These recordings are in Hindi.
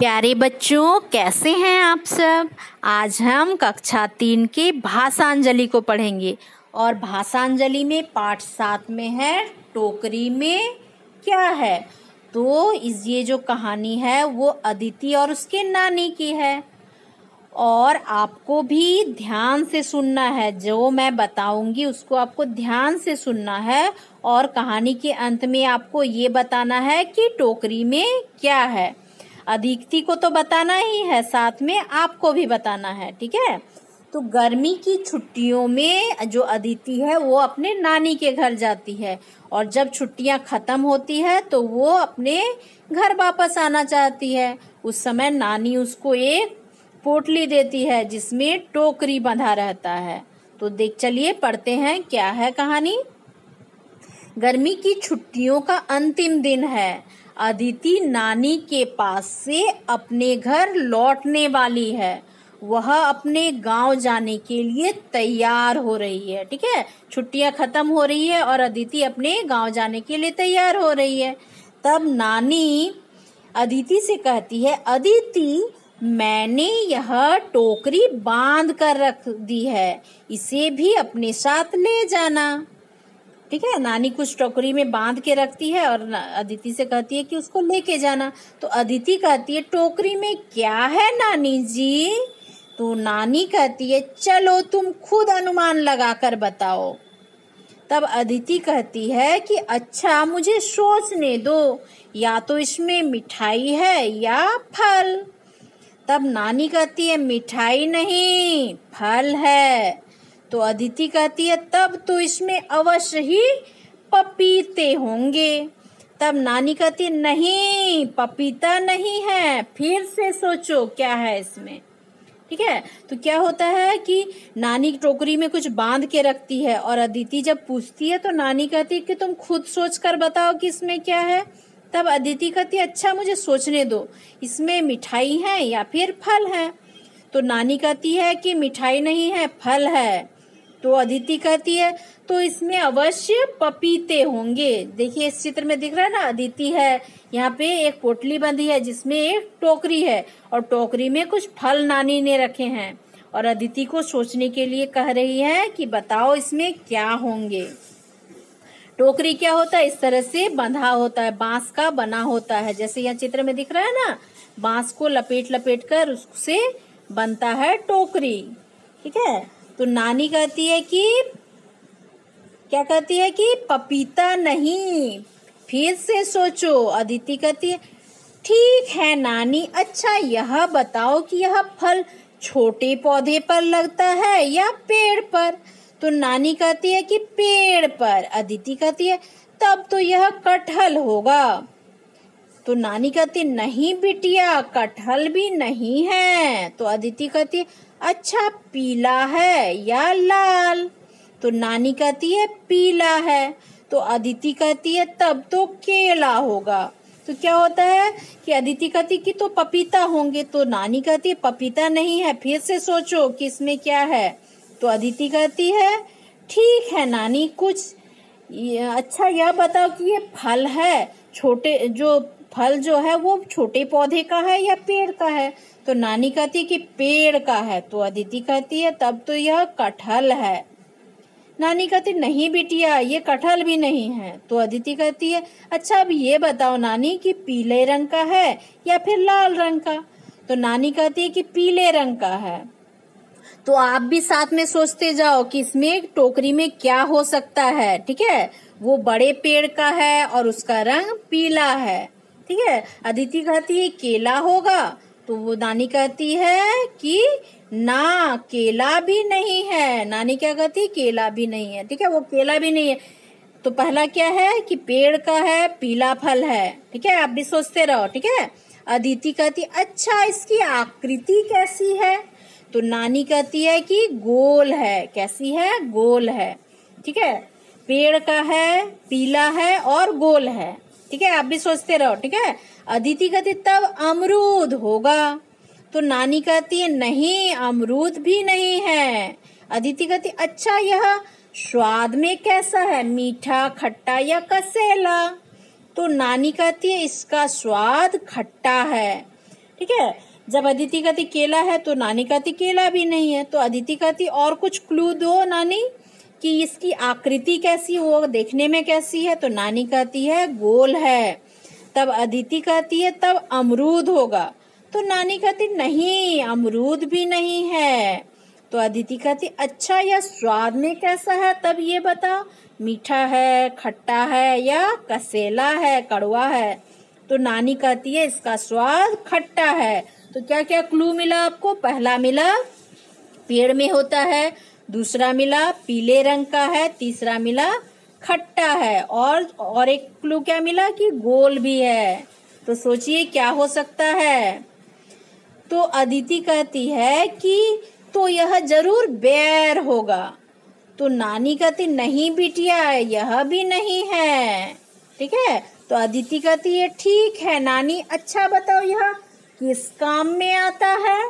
प्यारे बच्चों, कैसे हैं आप सब। आज हम कक्षा 3 की भाषांजलि को पढ़ेंगे और भाषांजलि में पाठ 7 में है टोकरी में क्या है। तो ये जो कहानी है वो अदिति और उसके नानी की है और आपको भी ध्यान से सुनना है। जो मैं बताऊंगी उसको आपको ध्यान से सुनना है और कहानी के अंत में आपको ये बताना है कि टोकरी में क्या है। अदिति को तो बताना ही है, साथ में आपको भी बताना है, ठीक है। तो गर्मी की छुट्टियों में जो अदिति है वो अपने नानी के घर जाती है और जब छुट्टियां खत्म होती है तो वो अपने घर वापस आना चाहती है। उस समय नानी उसको एक पोटली देती है जिसमें टोकरी बंधा रहता है। तो चलिए पढ़ते हैं क्या है कहानी। गर्मी की छुट्टियों का अंतिम दिन है। अदिति नानी के पास से अपने घर लौटने वाली है। वह अपने गांव जाने के लिए तैयार हो रही है, ठीक है। छुट्टियां खत्म हो रही है और अदिति अपने गांव जाने के लिए तैयार हो रही है। तब नानी अदिति से कहती है, अदिति मैंने यह टोकरी बांध कर रख दी है, इसे भी अपने साथ ले जाना, ठीक है। नानी कुछ टोकरी में बांध के रखती है और अदिति से कहती है कि उसको लेके जाना। तो अदिति कहती है, टोकरी में क्या है नानी जी। तो नानी कहती है, चलो तुम खुद अनुमान लगाकर बताओ। तब अदिति कहती है कि अच्छा मुझे सोचने दो, या तो इसमें मिठाई है या फल। तब नानी कहती है, मिठाई नहीं, फल है। तो अदिति कहती है, तब तो इसमें अवश्य ही पपीते होंगे। तब नानी कहती है, नहीं, पपीता नहीं है, फिर से सोचो क्या है इसमें, ठीक है। तो क्या होता है कि नानी टोकरी में कुछ बांध के रखती है और अदिति जब पूछती है तो नानी कहती है कि तुम खुद सोच कर बताओ कि इसमें क्या है। तब अदिति कहती है, अच्छा मुझे सोचने दो, इसमें मिठाई है या फिर फल है। तो नानी कहती है कि मिठाई नहीं है, फल है। तो अदिति कहती है, तो इसमें अवश्य पपीते होंगे। देखिए इस चित्र में दिख रहा है ना, अदिति है, यहाँ पे एक पोटली बंधी है जिसमें एक टोकरी है और टोकरी में कुछ फल नानी ने रखे हैं और अदिति को सोचने के लिए कह रही है कि बताओ इसमें क्या होंगे। टोकरी क्या होता है, इस तरह से बंधा होता है, बांस का बना होता है, जैसे यहाँ चित्र में दिख रहा है ना, बांस को लपेट लपेट कर उससे बनता है टोकरी, ठीक है। तो नानी कहती है कि क्या कहती है कि पपीता नहीं, फिर से सोचो। अदिति कहती है, ठीक है नानी, अच्छा यह बताओ कि यह फल छोटे पौधे पर लगता है या पेड़ पर। तो नानी कहती है कि पेड़ पर। अदिति कहती है, तब तो यह कटहल होगा। तो नानी कहती, नहीं बिटिया, कटहल भी नहीं है। तो अदिति कहती है, अच्छा पीला है या लाल। तो नानी कहती है, पीला है। तो अदिति कहती है, तब तो केला होगा। तो क्या होता है कि अदिति कहती कि तो पपीता होंगे। तो नानी कहती है, पपीता नहीं है, फिर से सोचो कि इसमें क्या है। तो अदिति कहती है, ठीक है नानी, कुछ अच्छा यह बताओ कि ये फल है, छोटे जो फल जो है वो छोटे पौधे का है या पेड़ का है। तो नानी कहती है कि पेड़ का है। तो अदिति कहती है, तब तो यह कटहल है। नानी कहती, नहीं बिटिया, ये कटहल भी नहीं है। तो अदिति कहती है, अच्छा अब ये बताओ नानी कि पीले रंग का है या फिर लाल रंग का। तो नानी कहती है कि पीले रंग का है। तो आप भी साथ में सोचते जाओ कि इसमें टोकरी में क्या हो सकता है, ठीक है। वो बड़े पेड़ का है और उसका रंग पीला है, ठीक है। अदिति कहती है केला होगा। तो वो नानी कहती है कि ना, केला भी नहीं है। नानी क्या कहती है, केला भी नहीं है, ठीक है, वो केला भी नहीं है। तो पहला क्या है कि पेड़ का है, पीला फल है, ठीक है। आप भी सोचते रहो, ठीक है। अदिति कहती, अच्छा इसकी आकृति कैसी है। तो नानी कहती है कि गोल है। कैसी है, गोल है, ठीक है। पेड़ का है, पीला है और गोल है, ठीक है। आप भी सोचते रहो, ठीक है। अदिति कहती, तब अमरूद होगा। तो नानी कहती है, नहीं, अमरूद भी नहीं है। अदिति कहती, अच्छा यह स्वाद में कैसा है, मीठा, खट्टा या कसेला। तो नानी कहती है, इसका स्वाद खट्टा है, ठीक है। जब अदिति कहती केला है तो नानी कहती केला भी नहीं है। तो अदिति कहती और कुछ क्लू दो नानी कि इसकी आकृति कैसी हो, देखने में कैसी है। तो नानी कहती है गोल है। तब अदिति कहती है तब अमरूद होगा। तो नानी कहती नहीं, अमरूद भी नहीं है। तो अदिति कहती अच्छा, यह स्वाद में कैसा है तब ये बताओ, मीठा है, खट्टा है या कसेला है, कड़वा है। तो नानी कहती है इसका स्वाद खट्टा है। तो क्या क्या क्लू मिला आपको? पहला मिला पेड़ में होता है, दूसरा मिला पीले रंग का है, तीसरा मिला खट्टा है, और एक क्लू क्या मिला कि गोल भी है। तो सोचिए क्या हो सकता है। तो अदिति कहती है कि तो यह जरूर बेर होगा। तो नानी कहती नहीं बिटिया, यह भी नहीं है। ठीक है। तो अदिति कहती है ठीक है नानी, अच्छा बताओ यह किस काम में आता है।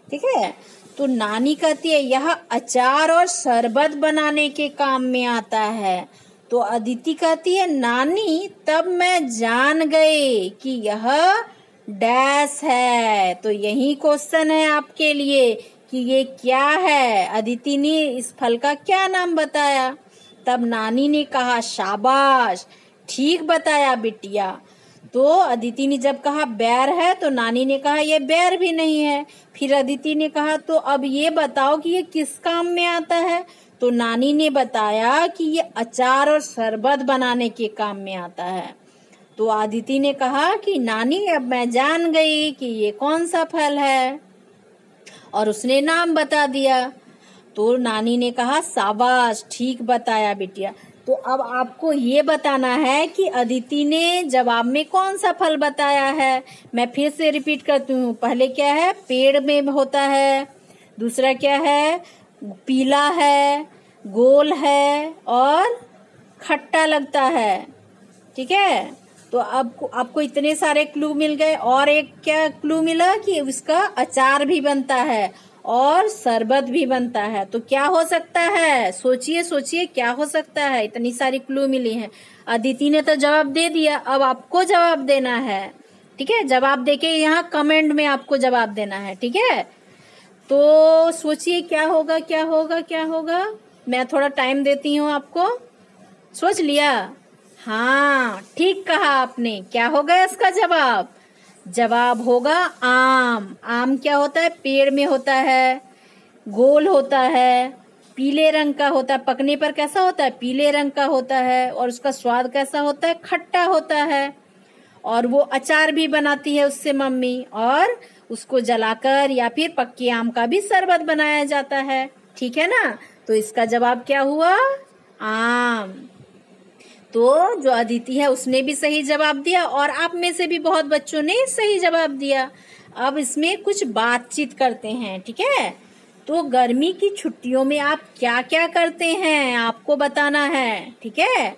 ठीक है। तो नानी कहती है यह अचार और शरबत बनाने के काम में आता है। तो अदिति कहती है नानी तब मैं जान गई कि यह डैश है। तो यही क्वेश्चन है आपके लिए कि ये क्या है। अदिति ने इस फल का क्या नाम बताया। तब नानी ने कहा शाबाश, ठीक बताया बिटिया। तो अदिति ने जब कहा बेर है तो नानी ने कहा ये बेर भी नहीं है। फिर अदिति ने कहा तो अब ये बताओ कि ये किस काम में आता है। तो नानी ने बताया कि ये अचार और शरबत बनाने के काम में आता है। तो अदिति ने कहा कि नानी अब मैं जान गई कि ये कौन सा फल है, और उसने नाम बता दिया। तो नानी ने कहा शाबाश, ठीक बताया बिटिया। तो अब आपको ये बताना है कि अदिति ने जवाब में कौन सा फल बताया है। मैं फिर से रिपीट करती हूँ। पहले क्या है, पेड़ में होता है, दूसरा क्या है, पीला है, गोल है और खट्टा लगता है। ठीक है। तो अब आपको इतने सारे क्लू मिल गए, और एक क्या क्लू मिला कि उसका अचार भी बनता है और शरबत भी बनता है। तो क्या हो सकता है, सोचिए सोचिए क्या हो सकता है। इतनी सारी क्लू मिली हैं। अदिति ने तो जवाब दे दिया, अब आपको जवाब देना है। ठीक है। जवाब देके यहाँ कमेंट में आपको जवाब देना है। ठीक है। तो सोचिए क्या होगा, क्या होगा, क्या होगा। मैं थोड़ा टाइम देती हूँ आपको। सोच लिया? हाँ, ठीक कहा आपने। क्या होगा इसका जवाब? जवाब होगा आम। आम क्या होता है, पेड़ में होता है, गोल होता है, पीले रंग का होता है। पकने पर कैसा होता है, पीले रंग का होता है, और उसका स्वाद कैसा होता है, खट्टा होता है। और वो अचार भी बनाती है उससे मम्मी, और उसको जलाकर या फिर पक्के आम का भी शरबत बनाया जाता है। ठीक है ना। तो इसका जवाब क्या हुआ, आम। तो जो अदिति है उसने भी सही जवाब दिया, और आप में से भी बहुत बच्चों ने सही जवाब दिया। अब इसमें कुछ बातचीत करते हैं। ठीक है। तो गर्मी की छुट्टियों में आप क्या क्या करते हैं आपको बताना है। ठीक है।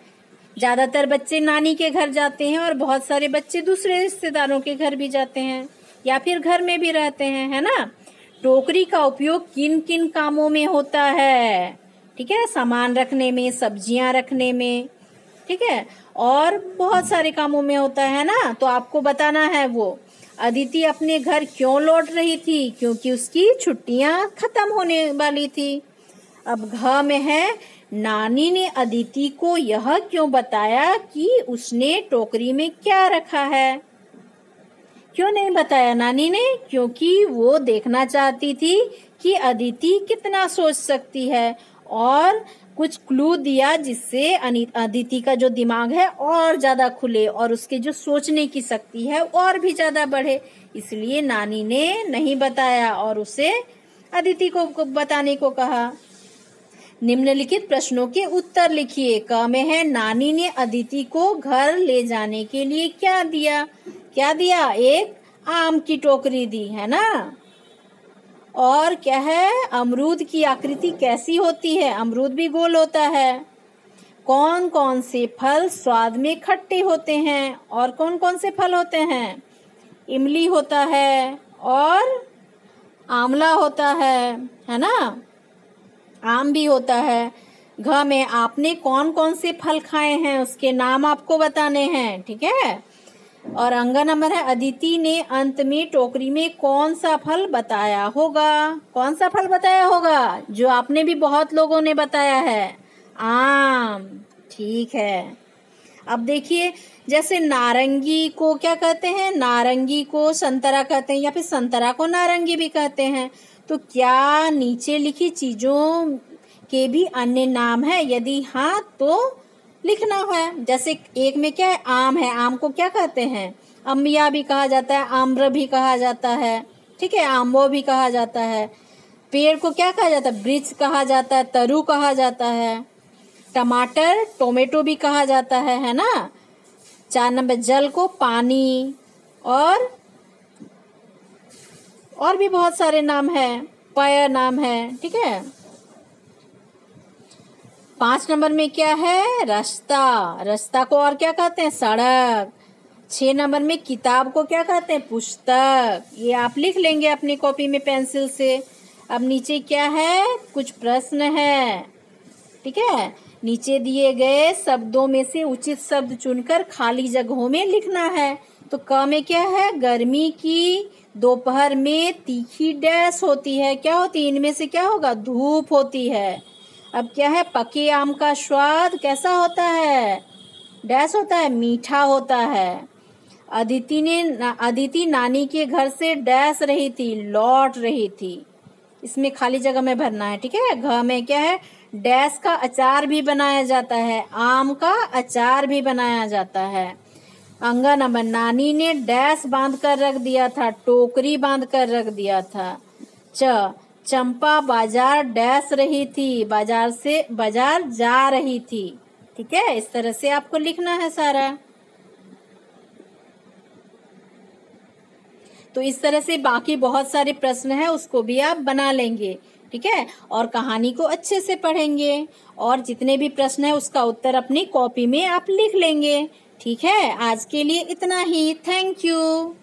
ज्यादातर बच्चे नानी के घर जाते हैं और बहुत सारे बच्चे दूसरे रिश्तेदारों के घर भी जाते हैं, या फिर घर में भी रहते हैं, है ना। टोकरी का उपयोग किन किन कामों में होता है। ठीक है। सामान रखने में, सब्जियां रखने में, ठीक है, और बहुत सारे कामों में होता है ना। तो आपको बताना है वो अदिति अपने घर क्यों लौट रही थी, क्योंकि उसकी छुट्टियां खत्म होने वाली थी। अब घ में है नानी ने अदिति को यह क्यों बताया कि उसने टोकरी में क्या रखा है। क्यों नहीं बताया नानी ने? क्योंकि वो देखना चाहती थी कि अदिति कितना सोच सकती है, और कुछ क्लू दिया जिससे अदिति का जो दिमाग है और ज्यादा खुले, और उसके जो सोचने की शक्ति है और भी ज्यादा बढ़े। इसलिए नानी ने नहीं बताया और उसे अदिति को बताने को कहा। निम्नलिखित प्रश्नों के उत्तर लिखिए। क में है नानी ने अदिति को घर ले जाने के लिए क्या दिया। क्या दिया? एक आम की टोकरी दी, है ना। और क्या है, अमरूद की आकृति कैसी होती है, अमरूद भी गोल होता है। कौन कौन से फल स्वाद में खट्टे होते हैं, और कौन कौन से फल होते हैं, इमली होता है और आंवला होता है ना, आम भी होता है। घ में आपने कौन कौन से फल खाए हैं उसके नाम आपको बताने हैं। ठीक है। और अंगा नंबर है अदिति ने अंत में टोकरी में कौन सा फल बताया होगा। कौन सा फल बताया होगा जो आपने भी बहुत लोगों ने बताया है? आम। ठीक है। अब देखिए, जैसे नारंगी को क्या कहते हैं? नारंगी को संतरा कहते हैं, या फिर संतरा को नारंगी भी कहते हैं। तो क्या नीचे लिखी चीजों के भी अन्य नाम है? यदि हाँ तो लिखना है। जैसे एक में क्या है? आम है। आम को क्या कहते हैं? अम्बिया भी कहा जाता है, आम्र भी कहा जाता है, ठीक है, आम्बो भी कहा जाता है। पेड़ को क्या कहा जाता है? वृक्ष कहा जाता है, तरु कहा जाता है। टमाटर टोमेटो भी कहा जाता है ना। 4 नंबर जल को पानी, और भी बहुत सारे नाम है, पेय नाम है, ठीक है। 5 नंबर में क्या है? रास्ता। रास्ता को और क्या कहते हैं? सड़क। 6 नंबर में किताब को क्या कहते हैं? पुस्तक। ये आप लिख लेंगे अपनी कॉपी में पेंसिल से। अब नीचे क्या है? कुछ प्रश्न है, ठीक है। नीचे दिए गए शब्दों में से उचित शब्द चुनकर खाली जगहों में लिखना है। तो क में क्या है? गर्मी की दोपहर में तीखी डैश होती है। क्या होती है? इनमें से क्या होगा? धूप होती है। अब क्या है? पके आम का स्वाद कैसा होता है? डैश होता है, मीठा होता है। अदिति नानी के घर से डैश रही थी, लौट रही थी। इसमें खाली जगह में भरना है, ठीक है। घ में क्या है? डैश का अचार भी बनाया जाता है, आम का अचार भी बनाया जाता है। अंगा नंबर नानी ने डैश बांध कर रख दिया था, टोकरी बांध कर रख दिया था। चंपा बाजार डैश रही थी, बाजार से बाजार जा रही थी, ठीक है। इस तरह से आपको लिखना है सारा। तो इस तरह से बाकी बहुत सारे प्रश्न हैं, उसको भी आप बना लेंगे, ठीक है। और कहानी को अच्छे से पढ़ेंगे, और जितने भी प्रश्न है उसका उत्तर अपनी कॉपी में आप लिख लेंगे, ठीक है। आज के लिए इतना ही। Thank you.